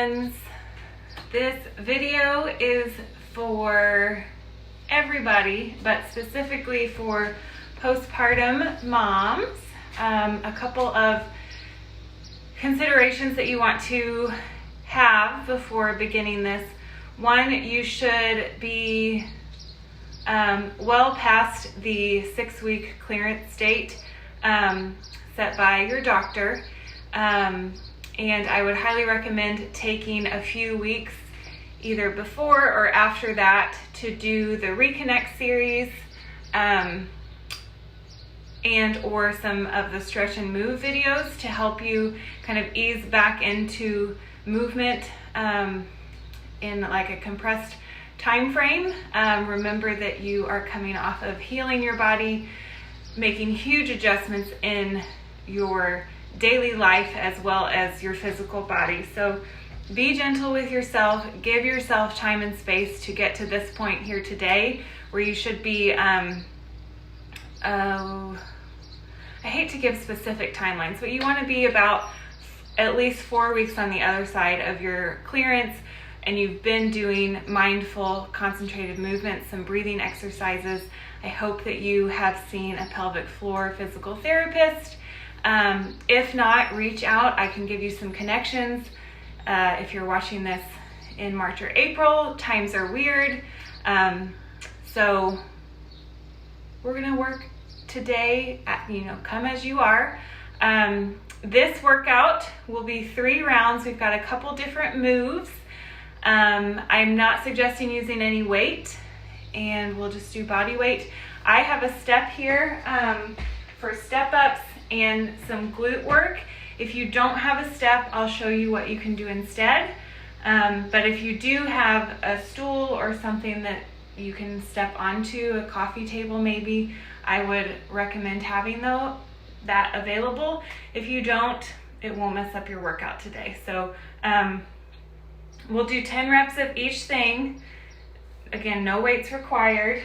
friends. This video is for everybody, but specifically for postpartum moms. A couple of considerations that you want to have before beginning this. One, you should be well past the 6-week clearance date set by your doctor. And I would highly recommend taking a few weeks either before or after that to do the Reconnect series and or some of the stretch and move videos to help you kind of ease back into movement in like a compressed time frame. Remember that you are coming off of healing your body, making huge adjustments in your daily life as well as your physical body. So be gentle with yourself, give yourself time and space to get to this point here today where you should be, I hate to give specific timelines, but you want to be about at least 4 weeks on the other side of your clearance, and you've been doing mindful, concentrated movements, some breathing exercises. I hope that you have seen a pelvic floor physical therapist. If not, reach out. I can give you some connections. If you're watching this in March or April, times are weird. So we're gonna work today at, come as you are. This workout will be 3 rounds. We've got a couple different moves. I'm not suggesting using any weight, and we'll just do body weight. I have a step here for step ups and some glute work. If you don't have a step, I'll show you what you can do instead. But if you do have a stool or something that you can step onto, a coffee table maybe, I would recommend having that available. If you don't, it won't mess up your workout today. So we'll do 10 reps of each thing. Again, no weights required.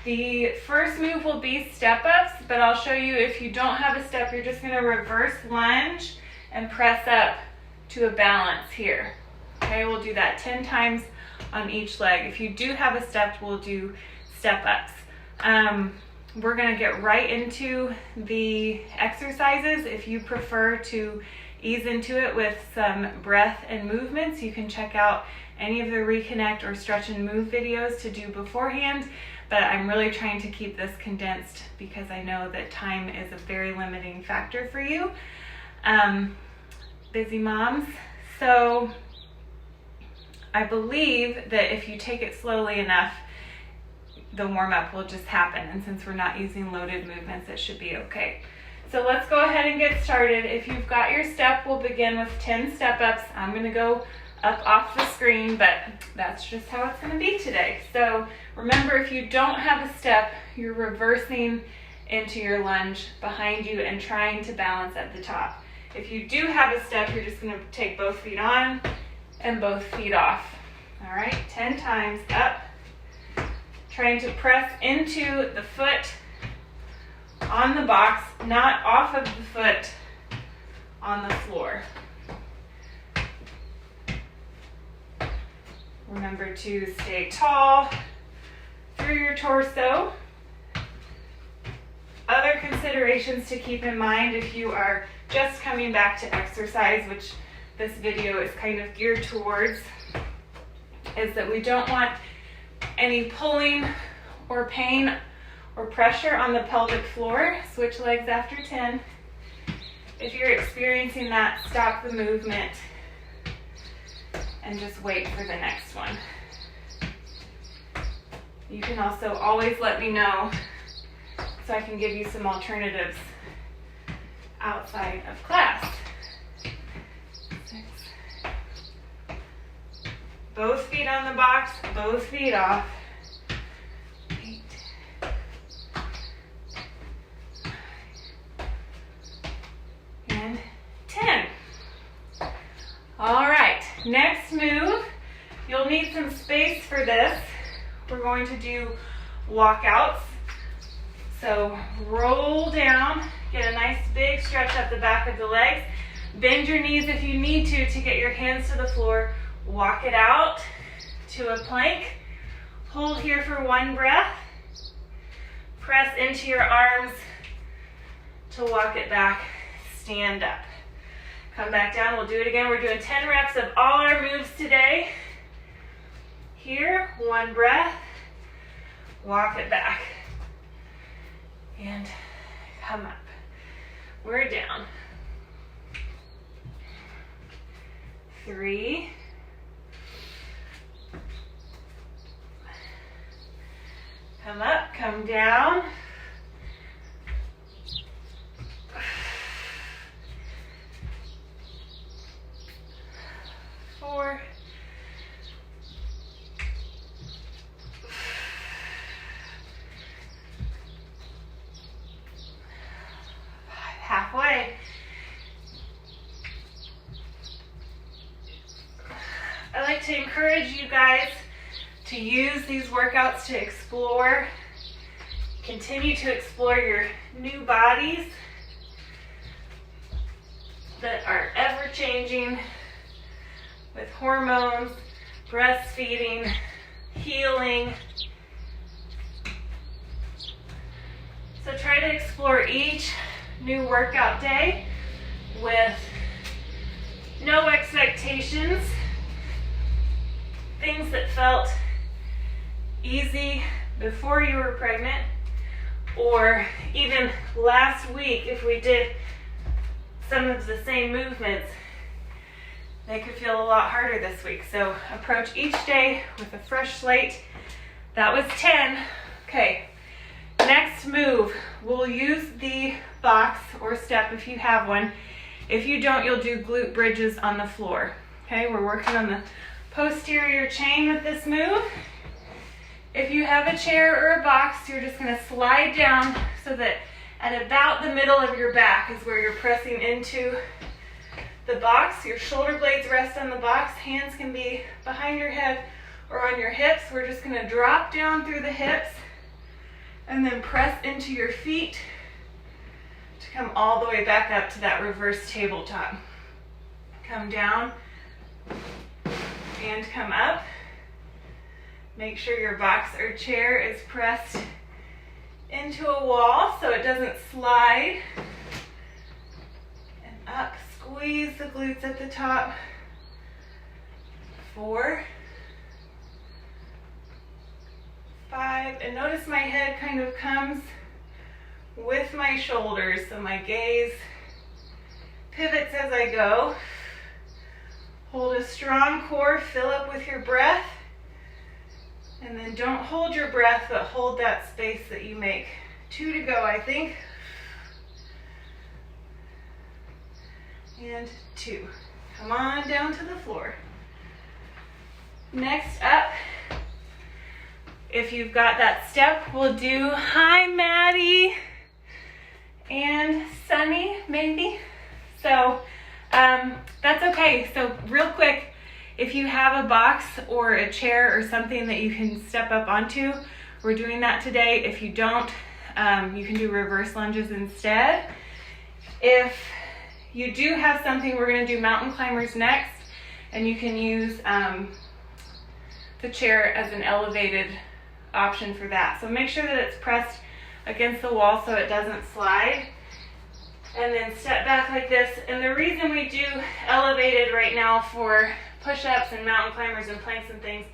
The first move will be step ups, but I'll show you if you don't have a step, you're just gonna reverse lunge and press up to a balance here. Okay, we'll do that 10 times on each leg. If you do have a step, we'll do step ups. We're gonna get right into the exercises. If you prefer to ease into it with some breath and movements, you can check out any of the Reconnect or stretch and move videos to do beforehand. But I'm really trying to keep this condensed because I know that time is a very limiting factor for you, busy moms. So I believe that if you take it slowly enough, the warm-up will just happen. And since we're not using loaded movements, it should be okay. So let's go ahead and get started. If you've got your step, we'll begin with 10 step-ups. I'm gonna go up off the screen, but that's just how it's gonna be today. So remember, if you don't have a step, you're reversing into your lunge behind you and trying to balance at the top. If you do have a step, you're just gonna take both feet on and both feet off. All right, 10 times up. Trying to press into the foot on the box, not off of the foot on the floor. Remember to stay tall through your torso. Other considerations to keep in mind if you are just coming back to exercise, which this video is kind of geared towards, is that we don't want any pulling or pain or pressure on the pelvic floor. Switch legs after 10. If you're experiencing that, stop the movement and just wait for the next one. You can also always let me know so I can give you some alternatives outside of class. 6. Both feet on the box, both feet off. 8. 9. And 10. All right, next move. You'll need some space for this. We're going to do walkouts. So roll down, get a nice big stretch up the back of the legs. Bend your knees if you need to get your hands to the floor. Walk it out to a plank. Hold here for 1 breath. Press into your arms to walk it back. Stand up. Come back down. We'll do it again. We're doing 10 reps of all our moves today. Here, 1 breath. Walk it back. And come up. We're down. 3. Come up, come down. 4. 5. Halfway. I like to encourage you guys to use these workouts to explore, continue to explore your new bodies that are ever changing with hormones, breastfeeding, healing. So try to explore each new workout day with no expectations, things that felt easy before you were pregnant, or even last week if we did some of the same movements, they could feel a lot harder this week. So approach each day with a fresh slate. That was 10. Okay, next move, we'll use the box or step if you have one. If you don't, you'll do glute bridges on the floor. Okay, we're working on the posterior chain with this move. If you have a chair or a box, you're just going to slide down so that at about the middle of your back is where you're pressing into the box. Your shoulder blades rest on the box. Hands can be behind your head or on your hips. We're just going to drop down through the hips and then press into your feet to come all the way back up to that reverse tabletop. Come down and come up. Make sure your box or chair is pressed into a wall so it doesn't slide. And up, squeeze the glutes at the top. 4, 5, and notice my head kind of comes with my shoulders, so my gaze pivots as I go. Hold a strong core, fill up with your breath. And then don't hold your breath, but hold that space that you make. 2 to go, I think. And 2. Come on down to the floor. Next up, if you've got that step, we'll do hi Maddie and Sunny maybe. So that's okay. So real quick, if you have a box or a chair or something that you can step up onto, we're doing that today. If you don't, you can do reverse lunges instead. If you do have something, we're going to do mountain climbers next, and you can use the chair as an elevated option for that. So make sure that it's pressed against the wall so it doesn't slide. And then step back like this. And the reason we do elevated right now for push-ups and mountain climbers and planks and things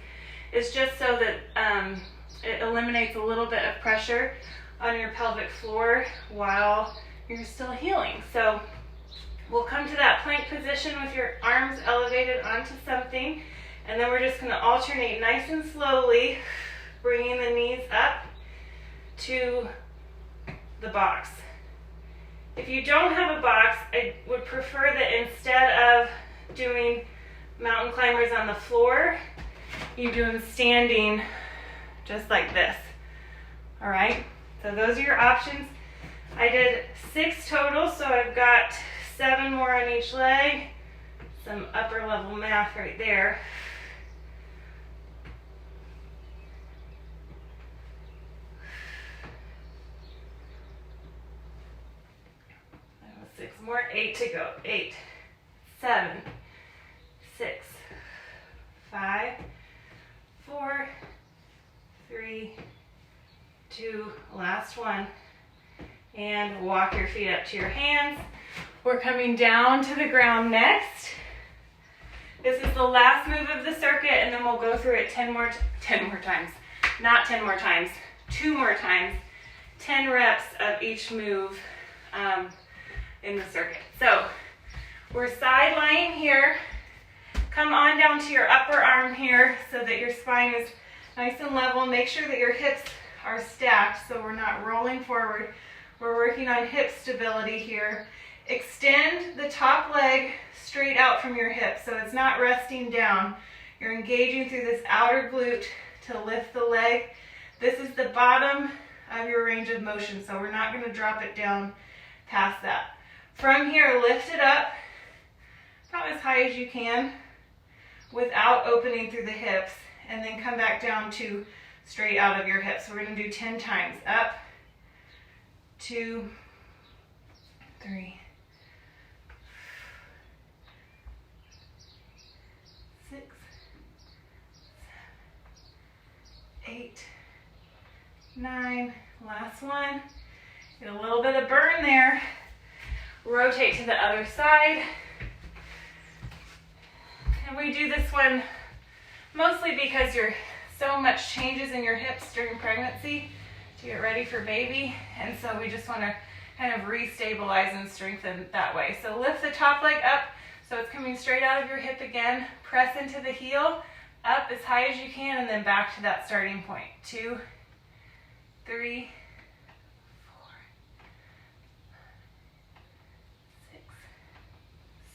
is just so that it eliminates a little bit of pressure on your pelvic floor while you're still healing. So we'll come to that plank position with your arms elevated onto something, and then we're just going to alternate nice and slowly, bringing the knees up to the box. If you don't have a box, I would prefer that instead of doing mountain climbers on the floor, you do them standing just like this. All right, so those are your options. I did 6 total, so I've got 7 more on each leg. Some upper level math right there. That was 6 more, 8 to go. 8, 7, 6, 5, 4, 3, 2, last one. And walk your feet up to your hands. We're coming down to the ground next. This is the last move of the circuit, and then we'll go through it 10 more times. Not 10 more times, 2 more times. 10 reps of each move in the circuit. So we're side lying here. Come on down to your upper arm here so that your spine is nice and level. Make sure that your hips are stacked so we're not rolling forward. We're working on hip stability here. Extend the top leg straight out from your hip so it's not resting down. You're engaging through this outer glute to lift the leg. This is the bottom of your range of motion, so we're not going to drop it down past that. From here, lift it up about as high as you can without opening through the hips, and then come back down to straight out of your hips. So we're going to do 10 times. Up, 2, 3, 6, 7, 8, 9, last one. Get a little bit of burn there. Rotate to the other side. And we do this one mostly because you're so much changes in your hips during pregnancy to get ready for baby. And so we just want to kind of restabilize and strengthen that way. So lift the top leg up so it's coming straight out of your hip again. Press into the heel, up as high as you can, and then back to that starting point. 2, 3, 4, 6,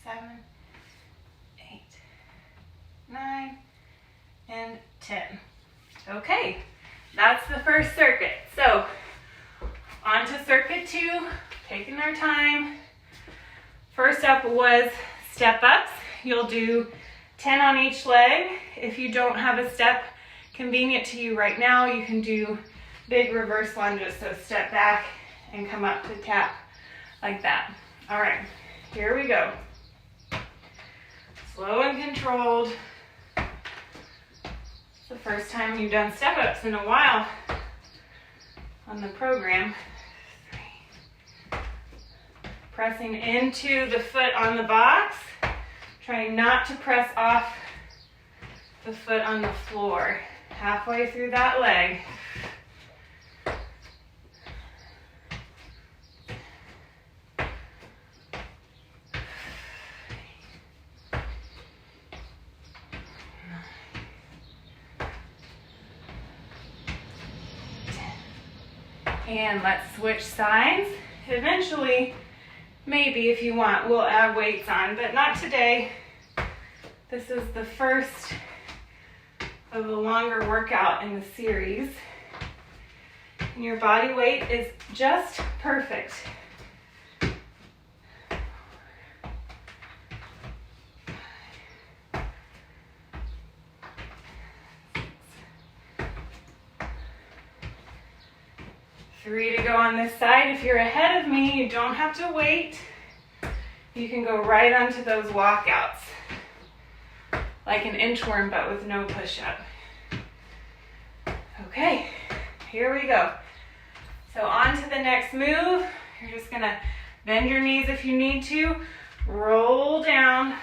7, 8, 9, and 10. Okay, that's the first circuit. So on to circuit 2, taking our time. First up was step ups. You'll do 10 on each leg. If you don't have a step convenient to you right now, you can do big reverse lunges. So step back and come up to tap like that. All right, here we go. Slow and controlled. It's the first time you've done step ups in a while on the program. 3. Pressing into the foot on the box. Trying not to press off the foot on the floor. Halfway through that leg. And let's switch sides. Eventually, maybe if you want, we'll add weights on, but not today. This is the first of a longer workout in the series. And your body weight is just perfect. Three to go on this side. If you're ahead of me, you don't have to wait. You can go right onto those walkouts. Like an inchworm, but with no push-up. Okay, here we go. So on to the next move. You're just gonna bend your knees if you need to. Roll down.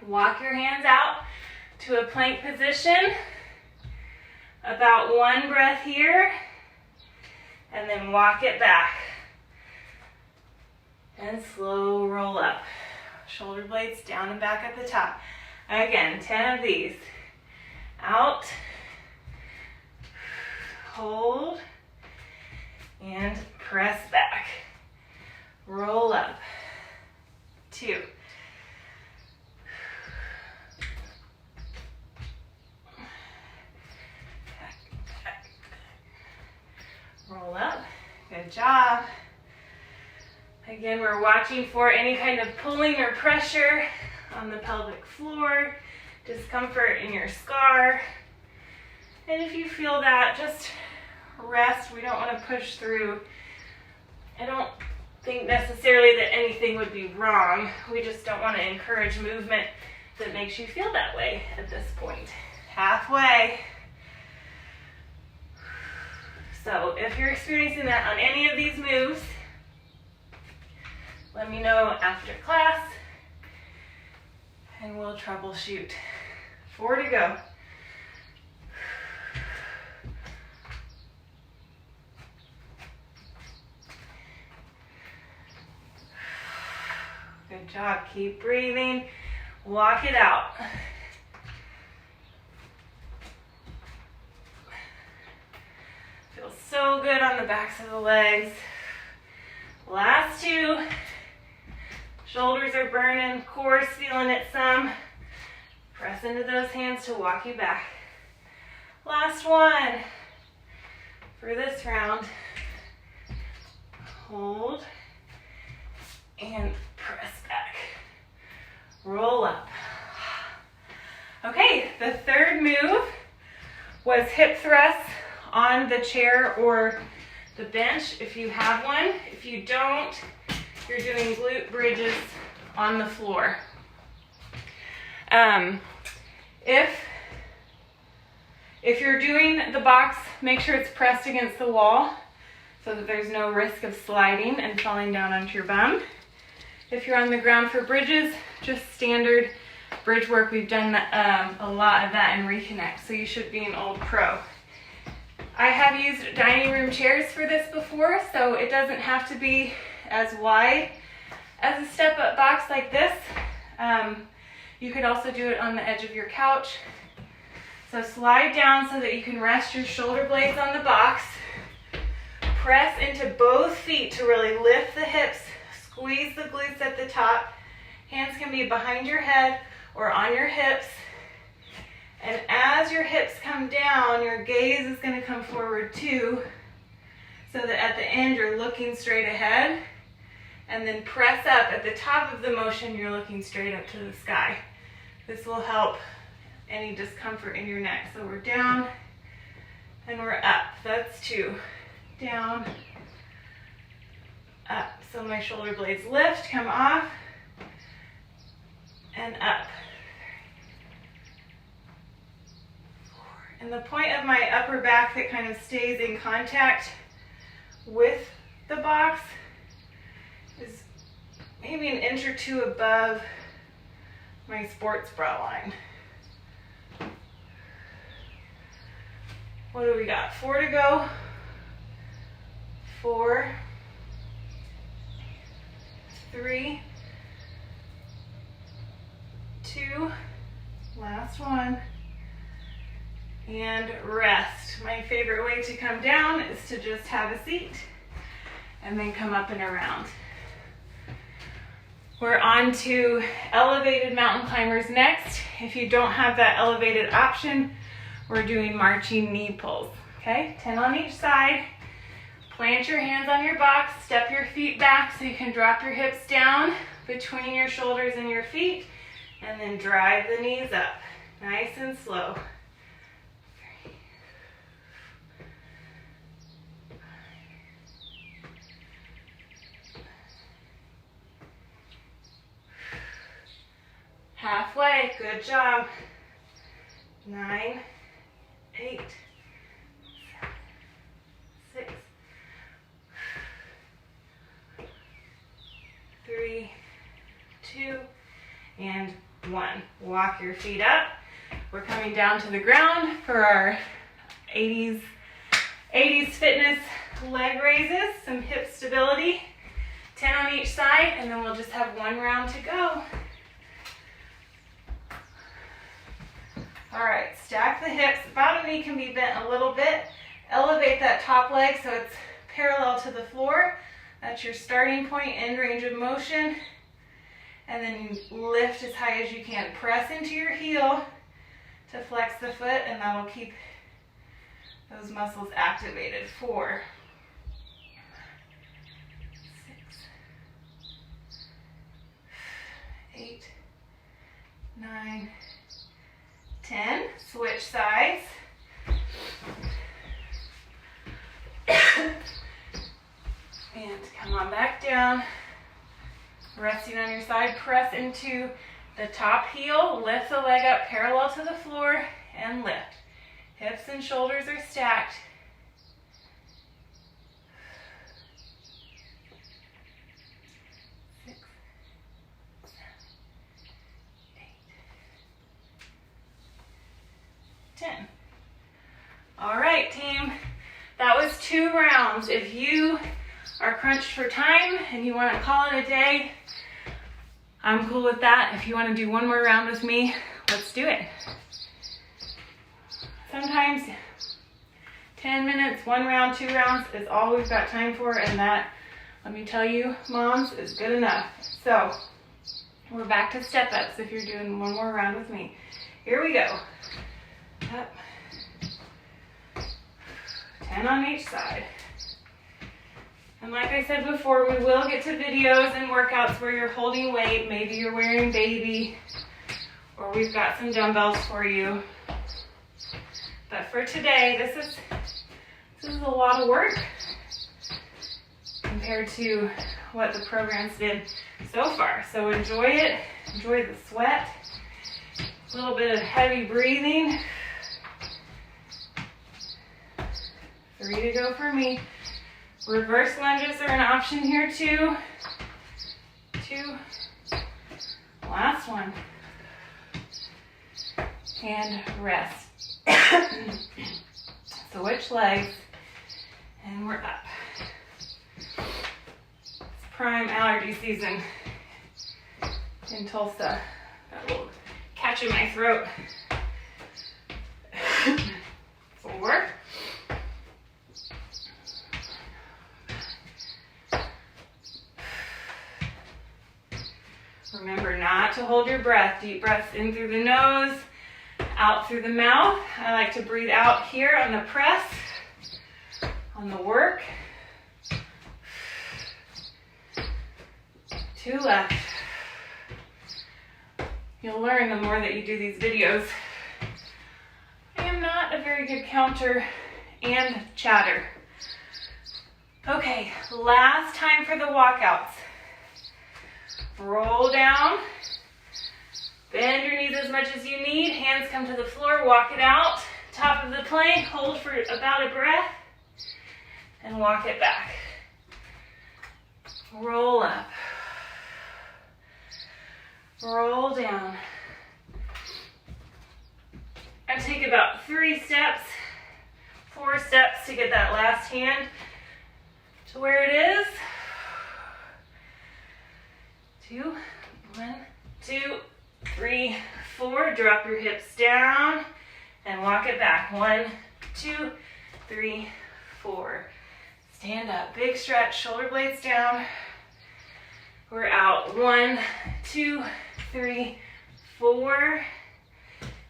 Walk your hands out to a plank position. About 1 breath here. And then walk it back. And slow roll up. Shoulder blades down and back at the top. Again, 10 of these. Out. Hold. And press back. Roll up. 2. Roll up. Good job. Again, we're watching for any kind of pulling or pressure on the pelvic floor, discomfort in your scar. And if you feel that, just rest. We don't want to push through. I don't think necessarily that anything would be wrong. We just don't want to encourage movement that makes you feel that way at this point. Halfway. So if you're experiencing that on any of these moves, let me know after class and we'll troubleshoot. 4 to go. Good job. Keep breathing. Walk it out. Feels so good on the backs of the legs. Last 2. Shoulders are burning, core's feeling it some. Press into those hands to walk you back. Last 1 for this round. Hold and press back. Roll up. Okay, the third move was hip thrusts on the chair or the bench if you have one. If you don't, you're doing glute bridges on the floor. If you're doing the box, make sure it's pressed against the wall so that there's no risk of sliding and falling down onto your bum. If you're on the ground for bridges, just standard bridge work. We've done a lot of that in Reconnect, so you should be an old pro. I have used dining room chairs for this before, so it doesn't have to be as wide as a step-up box like this. You could also do it on the edge of your couch. So slide down so that you can rest your shoulder blades on the box. Press into both feet to really lift the hips. Squeeze the glutes at the top. Hands can be behind your head or on your hips. And as your hips come down, your gaze is going to come forward too, so that at the end you're looking straight ahead. And then press up. At the top of the motion, you're looking straight up to the sky. This will help any discomfort in your neck. So we're down and we're up. That's 2. Down, up. So my shoulder blades lift, come off, and up. 4. And the point of my upper back that kind of stays in contact with the box is maybe an inch or 2 above my sports bra line. What do we got? 4 to go. 4, 3, 2, last 1, and rest. My favorite way to come down is to just have a seat and then come up and around. We're on to elevated mountain climbers next. If you don't have that elevated option, we're doing marching knee pulls. Okay, 10 on each side. Plant your hands on your box, step your feet back so you can drop your hips down between your shoulders and your feet, and then drive the knees up, nice and slow. 3, 5. Halfway, good job. 9, 8, 7, 6, 3, 2, and 1. Walk your feet up. We're coming down to the ground for our 80s fitness leg raises, some hip stability. 10 on each side, and then we'll just have 1 round to go. All right, stack the hips. Bottom knee can be bent a little bit. Elevate that top leg so it's parallel to the floor. That's your starting point, end range of motion. And then you lift as high as you can. Press into your heel to flex the foot, and that'll keep those muscles activated. 4, 6, 8, 9, 10. Switch sides. And come Come on back down. Resting on your side, press into the top heel, lift the leg up parallel to the floor, and lift. Hips and shoulders are stacked. 6, 7, 8, 10. All right, team. That was 2 rounds. If you are crunched for time and you want to call it a day, I'm cool with that. If you want to do 1 more round with me, let's do it. Sometimes 10 minutes, 1 round, 2 rounds is all we've got time for, and that, let me tell you, moms, is good enough. So we're back to step ups if you're doing 1 more round with me. Here we go. Up. 10 on each side. And like I said before, we will get to videos and workouts where you're holding weight. Maybe you're wearing baby, or we've got some dumbbells for you. But for today, this is a lot of work compared to what the programs did so far. So enjoy it. Enjoy the sweat. A little bit of heavy breathing. 3 to go for me. Reverse lunges are an option here too. 2. Last one. And rest. Switch legs. And we're up. It's prime allergy season in Tulsa. Got a little catch in my throat. 4. Remember not to hold your breath. Deep breaths in through the nose, out through the mouth. I like to breathe out here on the press, on the work. 2 left. You'll learn the more that you do these videos. I am not a very good counter and chatter. Okay, last time for the walkouts. Roll down, bend your knees as much as you need, hands come to the floor, walk it out, top of the plank, hold for about a breath, and walk it back. Roll up, roll down. I take about 3 steps, 4 steps to get that last hand to where it is. 2, 1, 2, 3, 4. Drop your hips down and walk it back. 1, 2, 3, 4. Stand up. Big stretch. Shoulder blades down. We're out. 1, 2, 3, 4.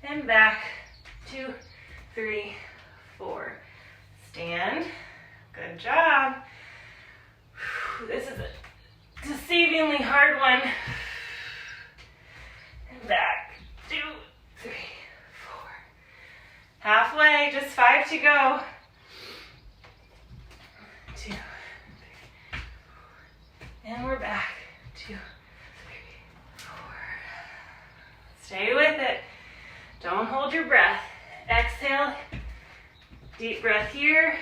And back. 2, 3, 4. Stand. Good job. This is a deceivingly hard one. And back. 2, 3, 4. Halfway, just 5 to go. 2, 3, 4. And we're back. 2, 3, 4. Stay with it. Don't hold your breath. Exhale. Deep breath here.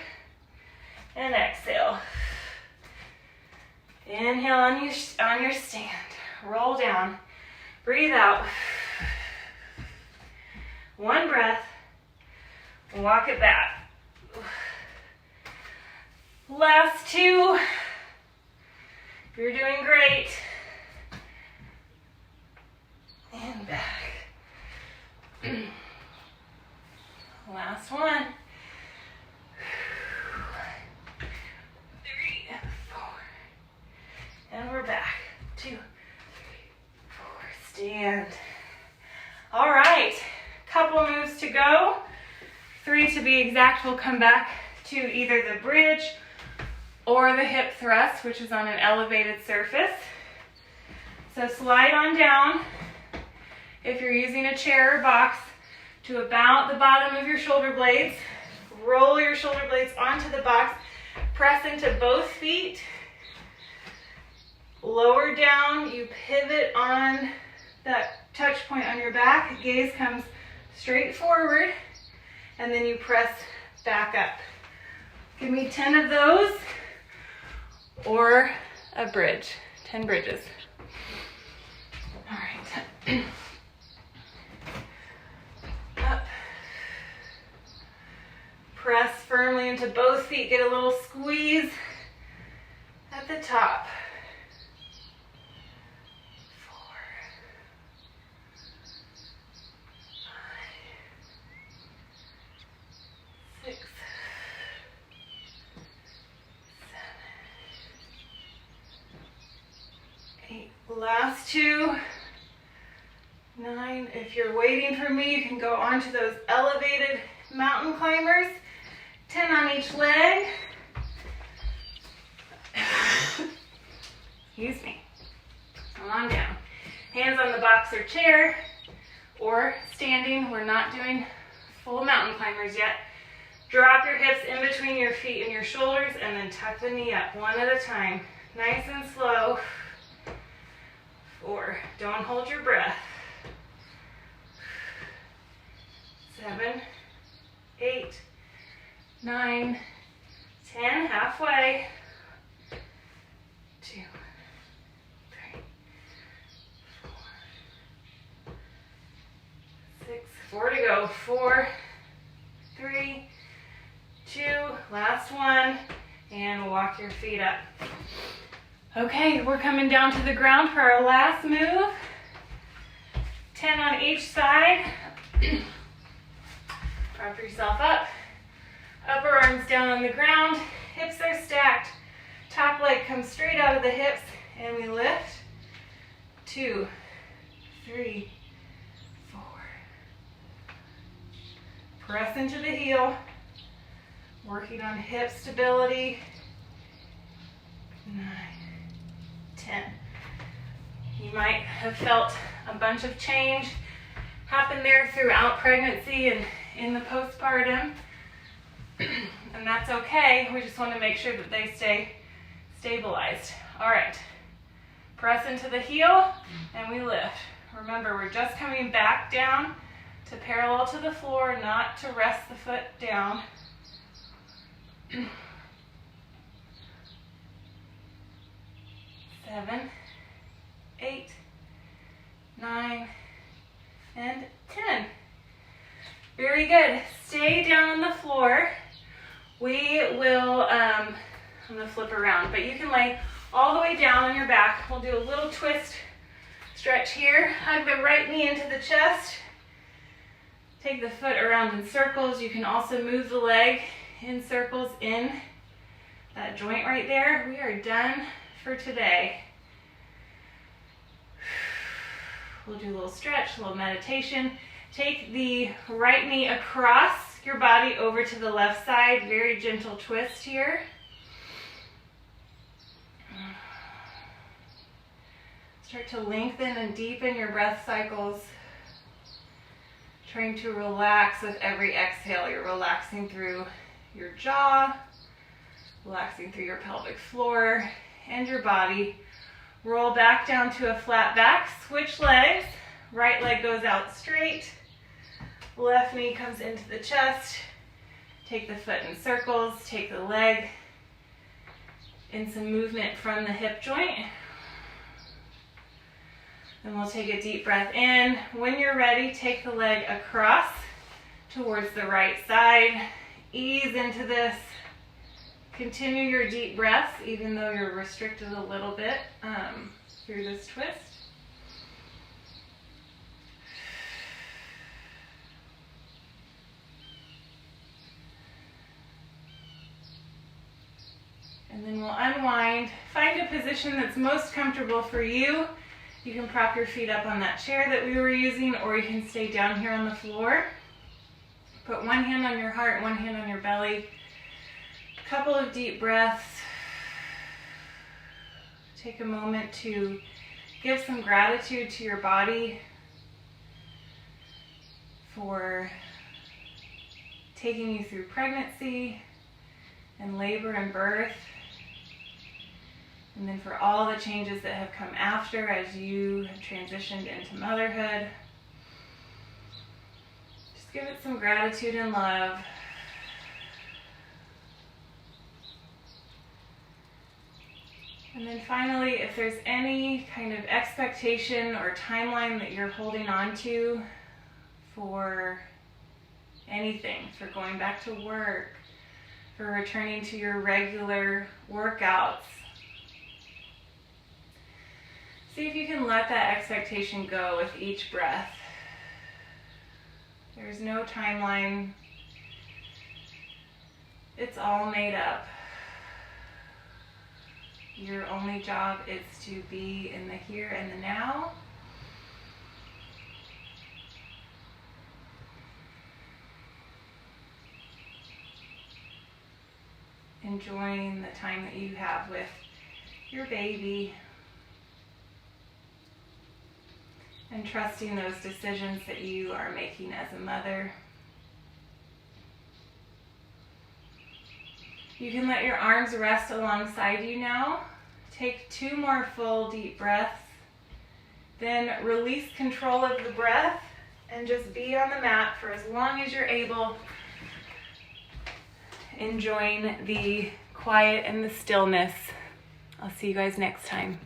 And exhale. Inhale on your stand. Roll down. Breathe out. 1 breath. Walk it back. Last 2. You're doing great. And back. Last 1. 3, 4. And we're back. 2, 3, 4. Stand. All right. Couple moves to go. 3 to be exact. We'll come back to either the bridge or the hip thrust, which is on an elevated surface. So slide on down, if you're using a chair or box, to about the bottom of your shoulder blades. Roll your shoulder blades onto the box. Press into both feet. lower down, you pivot on that touch point on your back, gaze comes straight forward, and then you press back up. Give me 10 of those, or a bridge, 10 bridges. All right. Up. Press firmly into both feet, get a little squeeze at the top. 4, 5, 6, 7, 8. Last 2. 9. If you're waiting for me, you can go onto those elevated mountain climbers. 10 on each leg. Excuse me. Come on down. Hands on the box or chair, or standing. We're not doing full mountain climbers yet. Drop your hips in between your feet and your shoulders, and then tuck the knee up one at a time. Nice and slow. 4. Don't hold your breath. 7, 8, 9, 10, halfway. 2, 3, 4, 6, 4 to go. 4, 3, 2, last one, and walk your feet up. Okay, we're coming down to the ground for our last move. 10 on each side. Prop yourself up. Upper arms down on the ground. Hips are stacked. Top leg comes straight out of the hips, and we lift. 2, 3, 4. Press into the heel. Working on hip stability. 9, 10. You might have felt a bunch of change happen there throughout pregnancy and in the postpartum, and that's okay. We just want to make sure that they stay stabilized. All right, press into the heel and we lift. Remember, we're just coming back down to parallel to the floor, not to rest the foot down. 7, 8, 9, and 10. Very good. Stay down on the floor. We will, I'm going to flip around, but you can lay all the way down on your back. We'll do a little twist stretch here. Hug the right knee into the chest. Take the foot around in circles. You can also move the leg in circles in that joint right there. We are done for today. We'll do a little stretch, a little meditation. Take the right knee across your body over to the left side. Very gentle twist here. Start to lengthen and deepen your breath cycles. Trying to relax with every exhale. You're relaxing through your jaw, relaxing through your pelvic floor and your body. Roll back down to a flat back. Switch legs. Right leg goes out straight. Left knee comes into the chest. Take the foot in circles. Take the leg in some movement from the hip joint. Then we'll take a deep breath in. When you're ready, take the leg across towards the right side. Ease into this. Continue your deep breaths, even though you're restricted a little bit through this twist. And then we'll unwind. Find a position that's most comfortable for you. You can prop your feet up on that chair that we were using, or you can stay down here on the floor. Put one hand on your heart, one hand on your belly. Couple of deep breaths. Take a moment to give some gratitude to your body for taking you through pregnancy and labor and birth. And then for all the changes that have come after as you have transitioned into motherhood, just give it some gratitude and love. And then finally, if there's any kind of expectation or timeline that you're holding on to for anything, for going back to work, for returning to your regular workouts, see if you can let that expectation go with each breath. There's no timeline. It's all made up. Your only job is to be in the here and the now. Enjoying the time that you have with your baby and trusting those decisions that you are making as a mother. You can let your arms rest alongside you now. Take 2 more full deep breaths. Then release control of the breath and just be on the mat for as long as you're able, enjoying the quiet and the stillness. I'll see you guys next time.